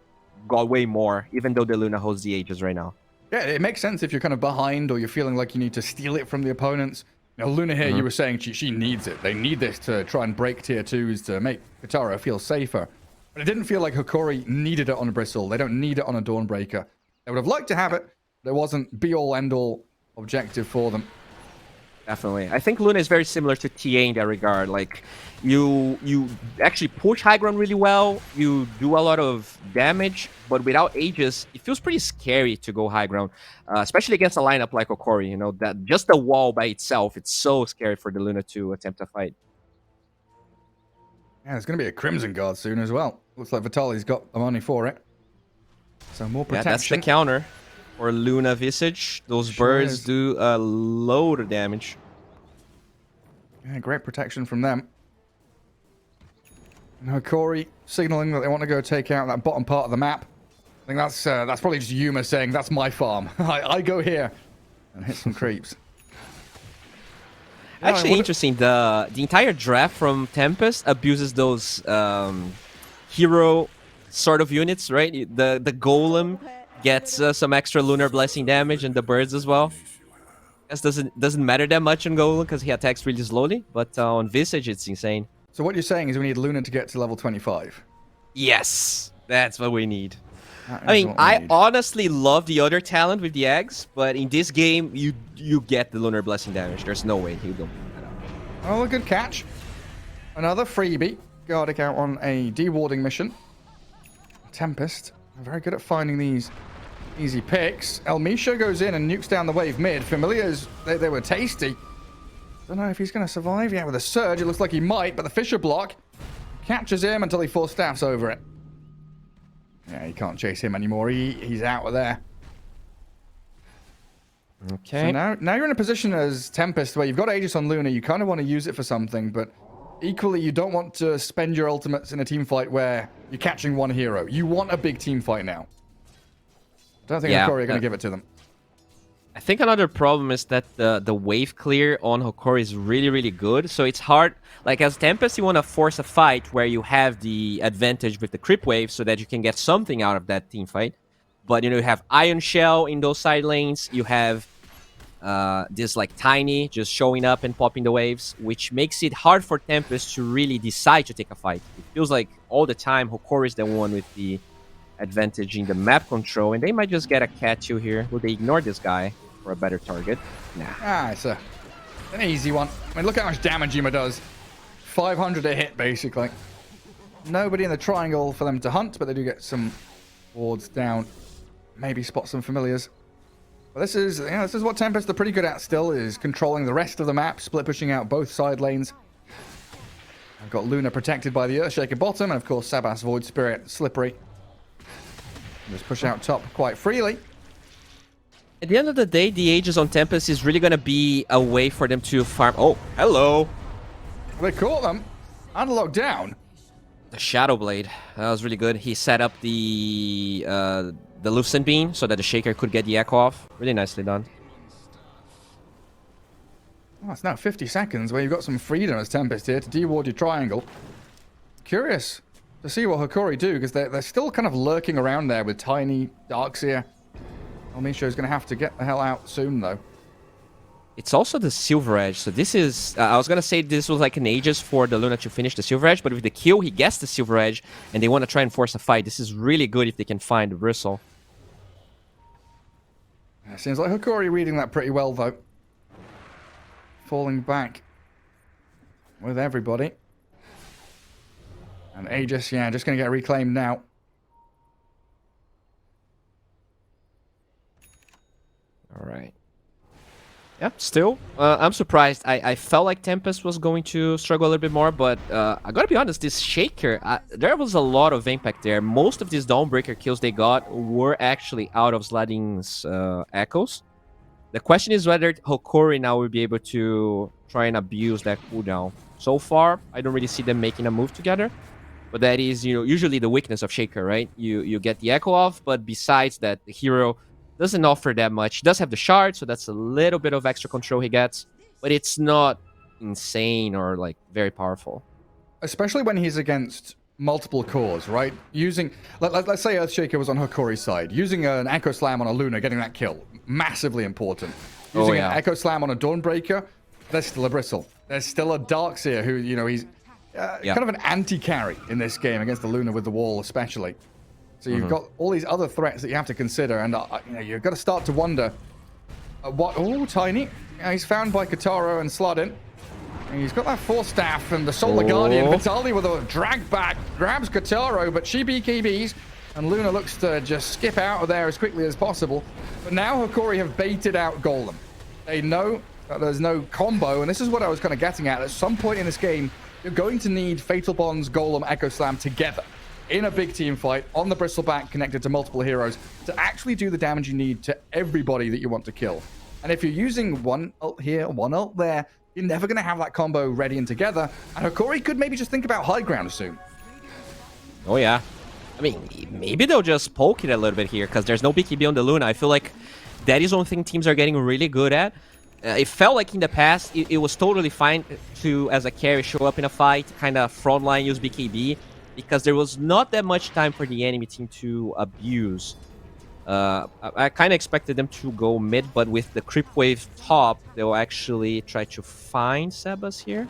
got way more, even though the Luna holds the Aegis right now. Yeah, it makes sense if you're kind of behind or you're feeling like you need to steal it from the opponents. Luna here, you were saying she needs it. They need this to try and break tier 2s to make Katara feel safer. But it didn't feel like Hokori needed it on a Bristle. They don't need it on a Dawnbreaker. They would have liked to have it. There wasn't be-all, end-all objective for them. Definitely. I think Luna is very similar to TA in that regard. Like, you actually push high ground really well, you do a lot of damage, but without Aegis, it feels pretty scary to go high ground, especially against a lineup like Hokori. That just the wall by itself, it's so scary for the Luna to attempt to fight. Yeah, there's going to be a Crimson Guard soon as well. Looks like Vitali's got the money for it. So more protection. Yeah, that's the counter. Or Luna Visage. Those birds do a load of damage. Yeah, great protection from them. And Hokori signaling that they want to go take out that bottom part of the map. I think that's probably just Yuma saying, that's my farm. I go here and hit some creeps. Actually, interesting. The entire draft from Tempest abuses those hero sort of units, right? The Golem gets some extra Lunar Blessing damage, and the birds as well. Guess doesn't matter that much on Golem because he attacks really slowly, but on Visage it's insane. So what you're saying is we need Luna to get to level 25? Yes, that's what we need. I mean, I honestly love the other talent with the eggs, but in this game, you get the Lunar Blessing damage. There's no way he'll do that. Oh, a good catch. Another freebie. Gardic out on a dewarding mission. Tempest, very good at finding these easy picks. El Misha goes in and nukes down the wave mid. Familiars, they were tasty. Don't know if he's going to survive yet with a surge. It looks like he might, but the Fisher block catches him until he force staffs over it. Yeah, he can't chase him anymore. He's out of there. Okay. So now you're in a position as Tempest where you've got Aegis on Luna. You kind of want to use it for something, but equally you don't want to spend your ultimates in a team fight where you're catching one hero. You want a big team fight now. I don't think Hokori are going to give it to them. I think another problem is that the wave clear on Hokori is really, really good. So it's hard. Like, as Tempest, you want to force a fight where you have the advantage with the creep wave so that you can get something out of that team fight. But, you have Ion Shell in those side lanes. You have this, like, Tiny just showing up and popping the waves, which makes it hard for Tempest to really decide to take a fight. It feels like all the time Hokori is the one with the advantage in the map control, and they might just get a Catch-you here. Will they ignore this guy for a better target? Nah. It's an easy one. I mean, look how much damage Yuma does. 500 a hit, basically. Nobody in the triangle for them to hunt, but they do get some wards down. Maybe spot some familiars. But this is what Tempest are pretty good at still, is controlling the rest of the map, split pushing out both side lanes. I've got Luna protected by the Earthshaker bottom, and of course Sabas Void Spirit slippery. Just push out top quite freely. At the end of the day, the Aegis on Tempest is really going to be a way for them to farm. Oh, hello. They caught them. Unlocked down. The Shadow Blade. That was really good. He set up the Lucent Beam so that the Shaker could get the Echo off. Really nicely done. Oh, it's now 50 seconds where you've got some freedom as Tempest here to deward your triangle. Curious to see what Hokori do, because they're still kind of lurking around there with Tiny, Darkseer. Misho's going to have to get the hell out soon, though. It's also the Silver Edge, so this is... I was going to say this was like an Aegis for the Luna to finish the Silver Edge, but with the kill, he gets the Silver Edge, and they want to try and force a fight. This is really good if they can find the Bristle. Seems like Hokori reading that pretty well, though. Falling back with everybody. And Aegis, yeah, just going to get reclaimed now. All right. Yeah, still, I'm surprised. I felt like Tempest was going to struggle a little bit more, but I gotta be honest, this Shaker, there was a lot of impact there. Most of these Dawnbreaker kills they got were actually out of Slading's Echoes. The question is whether Hokori now will be able to try and abuse that cooldown. So far, I don't really see them making a move together, but that is, usually the weakness of Shaker, right? You get the Echo off, but besides that, the hero doesn't offer that much. He does have the shard, so that's a little bit of extra control he gets, but it's not insane or like very powerful. Especially when he's against multiple cores, right? Using, let's say Earthshaker was on Hokori's side. Using an Echo Slam on a Luna, getting that kill, massively important. Using an Echo Slam on a Dawnbreaker, there's still a Bristle. There's still a Darkseer who, he's kind of an anti-carry in this game against the Luna with the wall especially. So you've got all these other threats that you have to consider, and you've got to start to wonder what... Oh, Tiny. He's found by Kataro and Sladin. And he's got that Force Staff and the Solar Guardian. Vitali with a drag back grabs Kataro, but she BKBs, and Luna looks to just skip out of there as quickly as possible. But now Hokori have baited out Golem. They know that there's no combo, and this is what I was kind of getting at. At some point in this game, you're going to need Fatal Bonds, Golem, Echo Slam together in a big team fight on the Bristleback connected to multiple heroes to actually do the damage you need to everybody that you want to kill. And if you're using one ult here, one ult there, you're never going to have that combo ready and together. And Hokori could maybe just think about high ground soon. Oh, yeah. I mean, maybe they'll just poke it a little bit here because there's no BKB on the Luna. I feel like that is one thing teams are getting really good at. It felt like in the past, it was totally fine to, as a carry, show up in a fight, kind of frontline, use BKB, because there was not that much time for the enemy team to abuse. I kind of expected them to go mid, but with the creep wave top, they'll actually try to find Sebas here.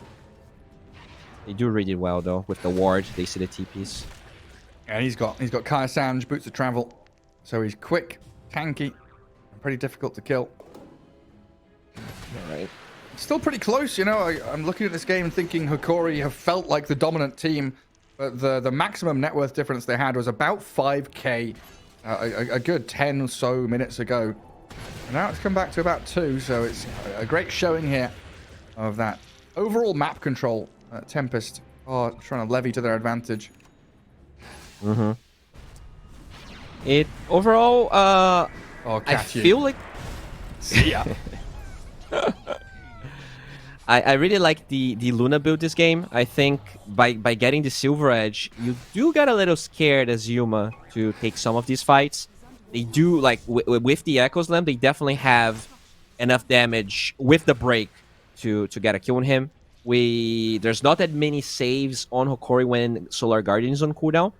They do really well, though, with the ward. They see the TPs. And he's got Kaya Sanj, boots of travel. So he's quick, tanky, and pretty difficult to kill. All right. Still pretty close, I'm looking at this game and thinking Hokori have felt like the dominant team. But the maximum net worth difference they had was about 5k a good 10 or so minutes ago. And now it's come back to about 2, so it's a great showing here of that overall map control. Tempest are trying to levy to their advantage. It overall, I feel like... See ya. I really like the Luna build this game. I think by getting the Silver Edge, you do get a little scared as Yuma to take some of these fights. They do, like, with the Echo Slam, they definitely have enough damage with the break to get a kill on him. There's not that many saves on Hokori when Solar Guardian is on cooldown,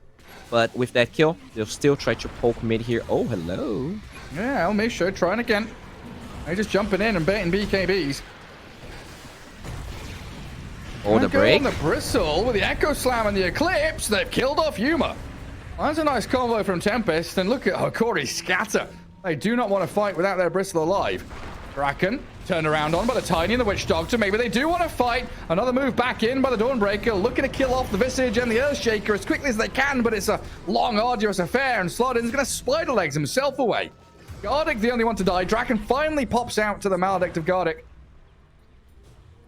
but with that kill, they'll still try to poke mid here. Oh, hello. Yeah, I'll make sure. Trying again. They're just jumping in and baiting BKBs. Oh, the break. On the Bristle with the Echo Slam and the Eclipse. They've killed off Yuma. That's a nice combo from Tempest. And look at Hokori scatter. They do not want to fight without their Bristle alive. Draken turned around on by the Tiny and the Witch Doctor. Maybe they do want to fight. Another move back in by the Dawnbreaker, looking to kill off the Visage and the Earthshaker as quickly as they can, but it's a long, arduous affair, and Sladin's going to spider legs himself away. Gardic, the only one to die. Draken finally pops out to the Maledict of Gardic.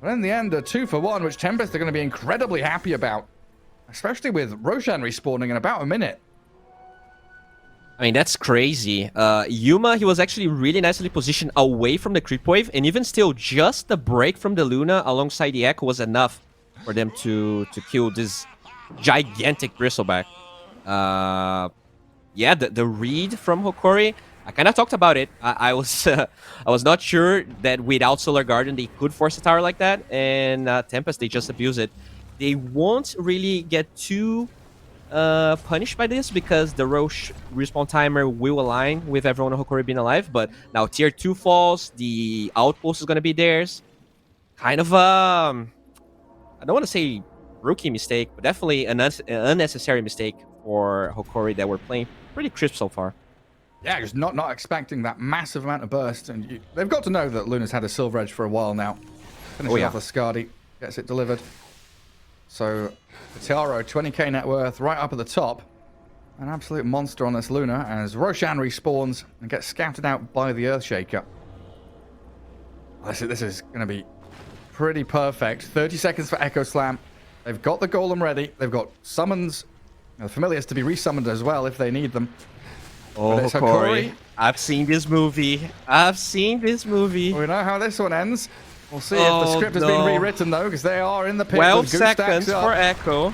But in the end, a 2-for-1, which Tempest are going to be incredibly happy about. Especially with Roshan respawning in about a minute. I mean, that's crazy. Yuma, he was actually really nicely positioned away from the creep wave, and even still, just the break from the Luna alongside the Echo was enough for them to kill this gigantic bristleback. Yeah, the read from Hokori, I kind of talked about it. I was not sure that without Solar Garden they could force a tower like that, and Tempest, they just abuse it. They won't really get too punished by this because the Roche respawn timer will align with everyone on Hokori being alive, but now tier 2 falls, the outpost is going to be theirs. Kind of I don't want to say rookie mistake, but definitely an unnecessary mistake for Hokori that were playing pretty crisp so far. Yeah, just not expecting that massive amount of burst, and they've got to know that Luna's had a Silver Edge for a while now. Finishing off the Skadi, gets it delivered. So, Taro, 20k net worth, right up at the top. An absolute monster on this Luna, as Roshan respawns and gets scouted out by the Earthshaker. This is going to be pretty perfect. 30 seconds for Echo Slam. They've got the Golem ready. They've got summons, the familiars to be resummoned as well if they need them. Oh, Hokori. I've seen this movie. I've seen this movie. We know how this one ends. We'll see if the script has been rewritten, though, because they are in the pit. 12 seconds for Echo.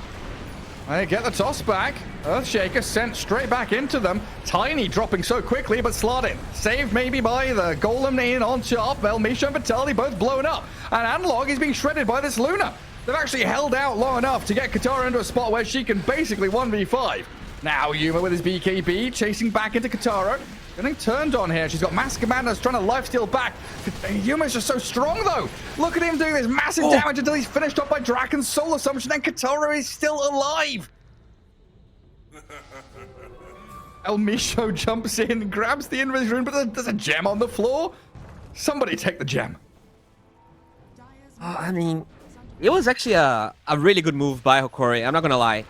They get the toss back. Earthshaker sent straight back into them. Tiny dropping so quickly, but Slardin saved maybe by the Golem in on top. Well, Misha and Vitality both blown up. And Analog is being shredded by this Luna. They've actually held out long enough to get Katara into a spot where she can basically 1v5. Now Yuma with his BKB chasing back into Katara. Getting turned on here. She's got Mass Commanders trying to lifesteal back. Yuma's just so strong, though. Look at him doing this massive damage until he's finished off by Draken's Solar Assumption, and Katara is still alive. El Misho jumps in, grabs the invis rune, but there's a gem on the floor. Somebody take the gem. I mean, it was actually a really good move by Hokori. I'm not gonna lie.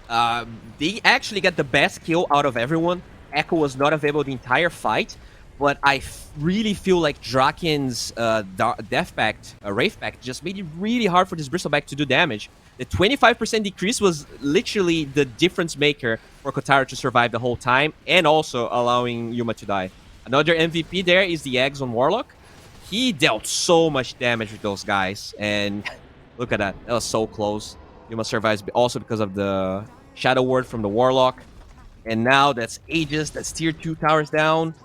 They actually get the best kill out of everyone. Echo was not available the entire fight, but I really feel like Draken's Death Pact, Wraith Pact, just made it really hard for this Bristleback to do damage. The 25% decrease was literally the difference maker for Kotaro to survive the whole time, and also allowing Yuma to die. Another MVP there is the Eggs on Warlock. He dealt so much damage with those guys, and look at that. That was so close. Yuma survives also because of the Shadow Word from the Warlock. And now that's Aegis, that's tier 2 towers down.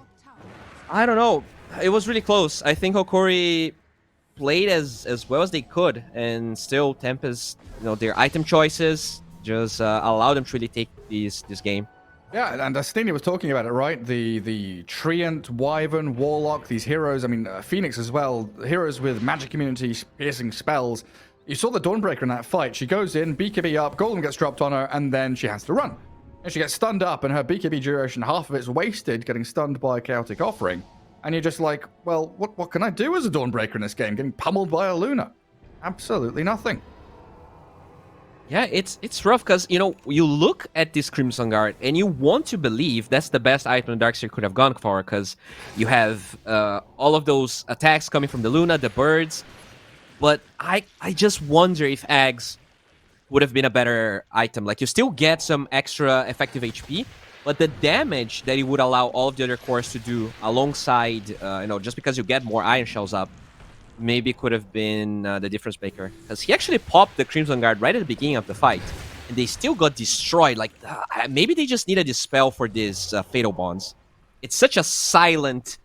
I don't know. It was really close. I think Hokori played as well as they could. And still, Tempest, their item choices just allowed them to really take this game. Yeah, and Destiny was talking about it, right? The Treant, Wyvern, Warlock, these heroes. I mean, Phoenix as well. Heroes with magic immunity, piercing spells. You saw the Dawnbreaker in that fight. She goes in, BKB up, Golem gets dropped on her, and then she has to run. And she gets stunned up, and her BKB duration, half of it's wasted getting stunned by a Chaotic Offering. And you're just like, well, what can I do as a Dawnbreaker in this game? Getting pummeled by a Luna. Absolutely nothing. Yeah, it's rough because, you look at this Crimson Guard and you want to believe that's the best item Darkseer could have gone for because you have all of those attacks coming from the Luna, the birds. But I just wonder if Eggs would have been a better item. Like, you still get some extra effective HP, but the damage that it would allow all of the other cores to do alongside, just because you get more Iron Shells up, maybe could have been the difference maker. Because he actually popped the Crimson Guard right at the beginning of the fight, and they still got destroyed. Like, maybe they just needed a spell for this Fatal Bonds. It's such a silent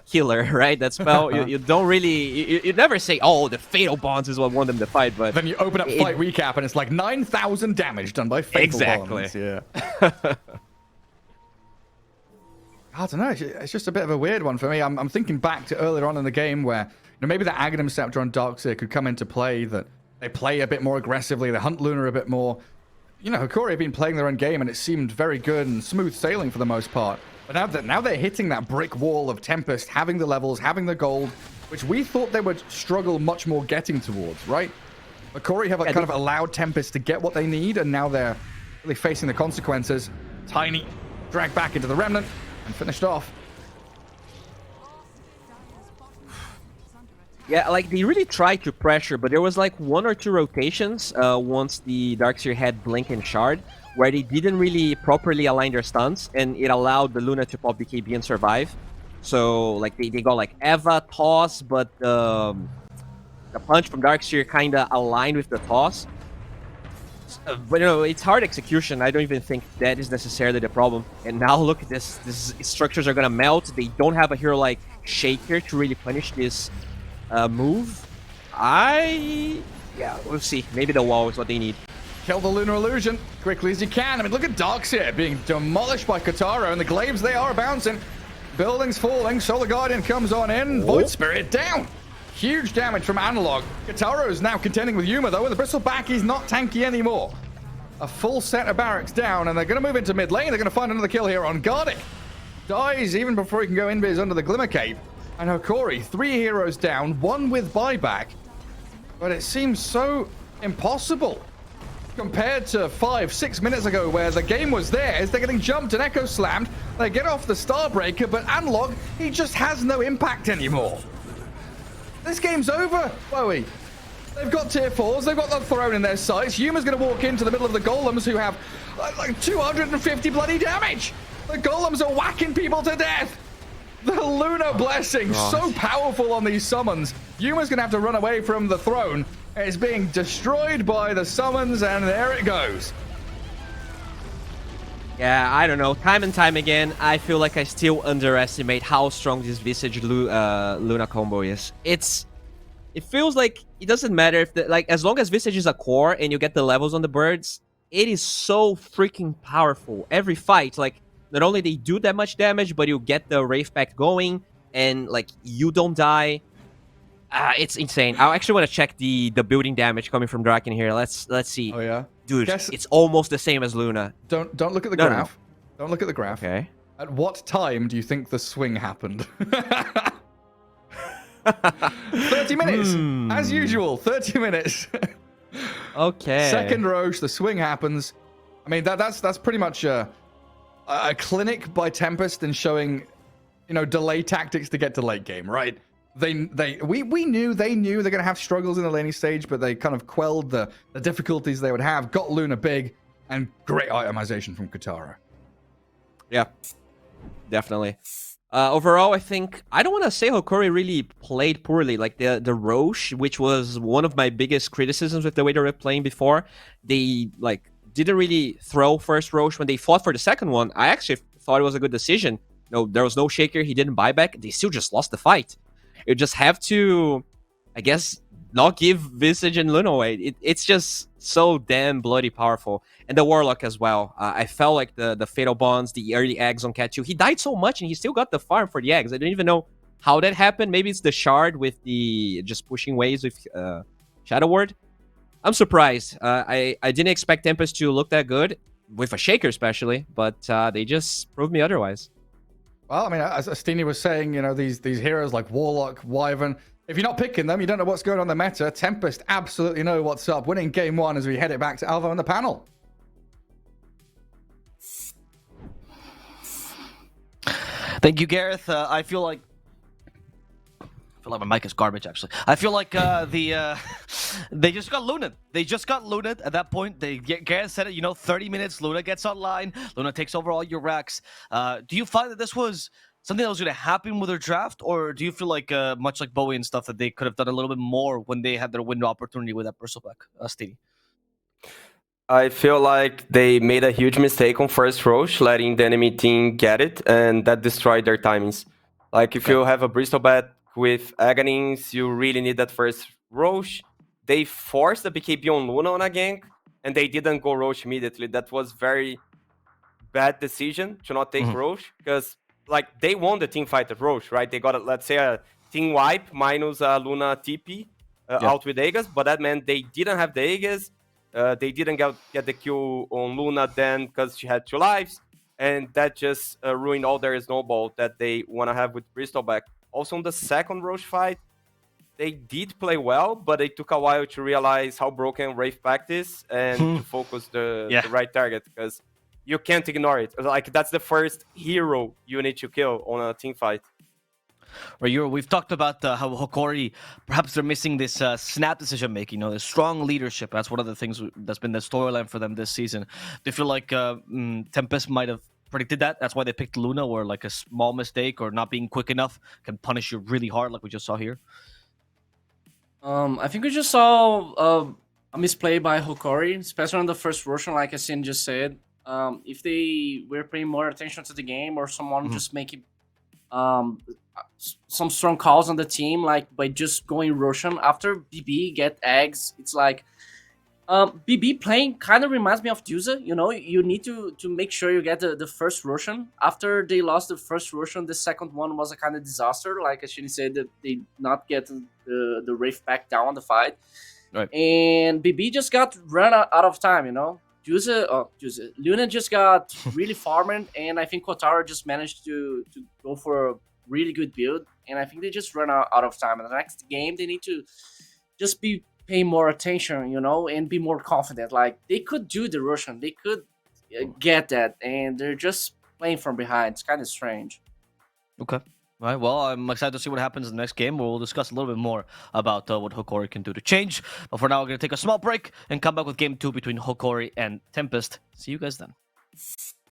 killer, right? That spell, you don't really, you never say, oh, the Fatal Bonds is what won them the fight, but then you open up fight recap and it's like 9,000 damage done by Fatal Bonds. Yeah. I don't know. It's just a bit of a weird one for me. I'm thinking back to earlier on in the game where maybe the Aghanim Scepter on Darkseer could come into play, that they play a bit more aggressively, they hunt Luna a bit more. Hokori have been playing their own game and it seemed very good and smooth sailing for the most part. But now they're hitting that brick wall of Tempest, having the levels, having the gold, which we thought they would struggle much more getting towards, right? Hokori have kind of allowed Tempest to get what they need, and now they're really facing the consequences. Tiny dragged back into the Remnant and finished off. Yeah, like they really tried to pressure, but there was like 1 or 2 rotations once the Darkseer had Blink and Shard, where they didn't really properly align their stuns, and it allowed the Luna to pop BKB and survive. So like they got like Eva, toss, but the punch from Darkseer kind of aligned with the toss. But it's hard execution. I don't even think that is necessarily the problem. And now look at this. These structures are gonna melt. They don't have a hero like Shaker to really punish this move. Yeah, we'll see. Maybe the wall is what they need. Kill the Lunar Illusion quickly as you can. I mean, look at Darkseer being demolished by Kataro, and the glaives, they are bouncing. Buildings falling. Solar Guardian comes on in. Void Spirit down. Huge damage from Analog. Kataro is now contending with Yuma, though, and the Bristleback is not tanky anymore. A full set of barracks down, and they're going to move into mid lane. They're going to find another kill here on Gardic. Dies even before he can go invis under the Glimmer Cape. And Hokori, 3 heroes down, 1 with buyback. But it seems so impossible compared to 5-6 minutes ago, where the game was theirs. They're getting jumped and echo slammed. They get off the Starbreaker, but Analog, he just has no impact anymore. This game's over, Bowie. They've got tier 4s, they've got the throne in their sights. Yuma's going to walk into the middle of the golems who have like 250 bloody damage. The golems are whacking people to death. The Lunar Blessing, so powerful on these summons. Yuma's going to have to run away from the throne. It's being destroyed by the summons, and there it goes. Yeah, I don't know. Time and time again, I feel like I still underestimate how strong this Visage Luna combo is. It feels like it doesn't matter if as long as Visage is a core and you get the levels on the birds, it is so freaking powerful. Every fight, like not only they do that much damage, but you get the Wraith Pact going, and like you don't die. It's insane. I actually want to check the building damage coming from Draken here. Let's see. Oh yeah, dude, it's almost the same as Luna. Don't look at the graph. Don't look at the graph. Okay. At what time do you think the swing happened? 30 minutes, as usual. 30 minutes. Okay. Second Roche, the swing happens. I mean, that's pretty much a clinic by Tempest in showing, delay tactics to get to late game, right? We knew they're going to have struggles in the laning stage, but they kind of quelled the difficulties they would have, got Luna big, and great itemization from Katara. Yeah, definitely. Overall, I think, I don't want to say Hokori really played poorly. Like the Roche, which was one of my biggest criticisms with the way they were playing before, they didn't really throw first Roche. When they fought for the second one, I actually thought it was a good decision. No, there was no Shaker, he didn't buy back. They still just lost the fight. You just have to, I guess, not give Visage and Luna away. It's just so damn bloody powerful. And the Warlock as well. I felt like the Fatal Bonds, the early eggs on Cat 2. He died so much and he still got the farm for the eggs. I don't even know how that happened. Maybe it's the Shard with the just pushing waves with Shadow Ward. I'm surprised. I didn't expect Tempest to look that good, with a Shaker especially, but they just proved me otherwise. Well, I mean, as Steenie was saying, these heroes like Warlock, Wyvern, if you're not picking them, you don't know what's going on in the meta. Tempest absolutely know what's up, winning game 1 as we head it back to Alvo on the panel. Thank you, Gareth. I feel like my mic is garbage, actually. I feel like they just got Luna. They just got Luna at that point. Gareth said it, 30 minutes, Luna gets online. Luna takes over all your racks. Do you find that this was something that was going to happen with their draft? Or do you feel like, much like Bowie and stuff, that they could have done a little bit more when they had their window opportunity with that Bristleback? Steenie. I feel like they made a huge mistake on first Roche, letting the enemy team get it, and that destroyed their timings. Like, if you have a Bristleback with Aghanim's, you really need that first Roche. They forced the BKB on Luna on a gank, and they didn't go Roche immediately. That was very bad decision to not take Roche, because they won the team fight at Roche, right? They got, let's say, a team wipe minus a Luna TP out with Aegis, but that meant they didn't have the Aegis. They didn't get the kill on Luna then because she had 2 lives, and that just ruined all their snowball that they want to have with Bristleback. Also, in the second Roche fight, they did play well, but it took a while to realize how broken Wraith Pact is and to focus the right target, because you can't ignore it. That's the first hero you need to kill on a team fight. Right, we've talked about how Hokori, perhaps they're missing this snap decision making, the strong leadership. That's one of the things that's been the storyline for them this season. Do you feel like Tempest might have predicted that? That's why they picked Luna, where like a small mistake or not being quick enough can punish you really hard, like we just saw here. I think we just saw a misplay by Hokori, especially on the first version, like Asin just said. If they were paying more attention to the game, or someone just making some strong calls on the team, like by just going Roshan after BB get eggs, it's like BB playing kind of reminds me of Duza. You need to make sure you get the first Roshan. After they lost the first Roshan, the second one was a kind of disaster. Like Ashini said, that they not get the Wraith back down on the fight. Right. And BB just got run out of time, Luna just got really farming, and I think Kotaro just managed to go for a really good build, and I think they just run out of time. In the next game, they need to just be paying more attention, and be more confident. Like, they could do the Russian, they could get that, and they're just playing from behind. It's kind of strange. Okay. All right, well, I'm excited to see what happens in the next game. We'll discuss a little bit more about what Hokori can do to change. But for now, we're going to take a small break and come back with game 2 between Hokori and Tempest. See you guys then.